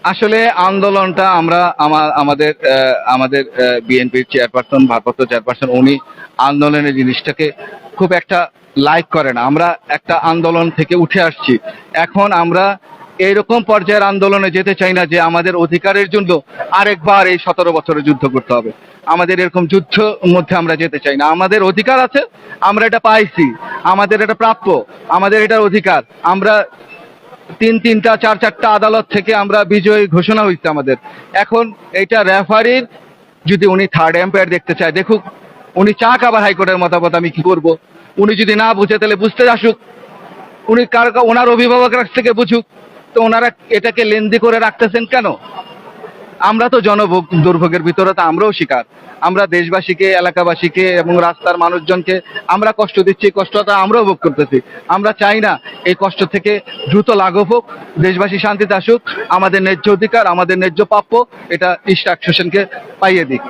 আসলে আন্দোলনটা আমরা আমাদের আমাদের বিএনপির চেয়ারপারসন, ভারপ্রাপ্ত চেয়ারপারসন, উনি আন্দোলনের জিনিসটাকে খুব একটা লাইক করে না। আমরা একটা আন্দোলন থেকে উঠে আসছি, এখন আমরা এইরকম পর্যায়ের আন্দোলনে যেতে চাই না যে আমাদের অধিকারের জন্য আরেকবার এই 17 বছরের যুদ্ধ করতে হবে। আমাদের এরকম যুদ্ধ মধ্যে আমরা যেতে চাই না। আমাদের অধিকার আছে, আমরা এটা পাইছি, আমাদের এটা প্রাপ্য, আমাদের এটার অধিকার। আমরা তিনটা চারটা আদালত থেকে আমরা বিজয়ী ঘোষণা হয়েছে আমাদের। এখন এটা রেফারির, যদি উনি থার্ড এম্পায়ার দেখতে চায় দেখুক, উনি চাক আবার হাইকোর্টের মতামত, আমি কি করব? উনি যদি না বুঝে তাহলে বুঝতে আসুক, উনি ওনার অভিভাবক কাছ থেকে বুঝুক। তো ওনারা এটাকে লেন্দি করে রাখতেছেন কেন? আমরা তো জনভোগ দুর্ভোগের ভিতরে তো আমরাও শিকার। আমরা দেশবাসীকে, এলাকাবাসীকে এবং রাস্তার মানুষজনকে আমরা কষ্ট দিচ্ছি, কষ্টটা আমরাও ভোগ করতেছি। আমরা চাই না এই কষ্ট থেকে দ্রুত লাঘব হোক, দেশবাসী শান্তিতে আসুক, আমাদের ন্যায্য অধিকার, আমাদের ন্যায্য প্রাপ্য এটা ইশরাক হোসেনকে পাইয়ে দিক।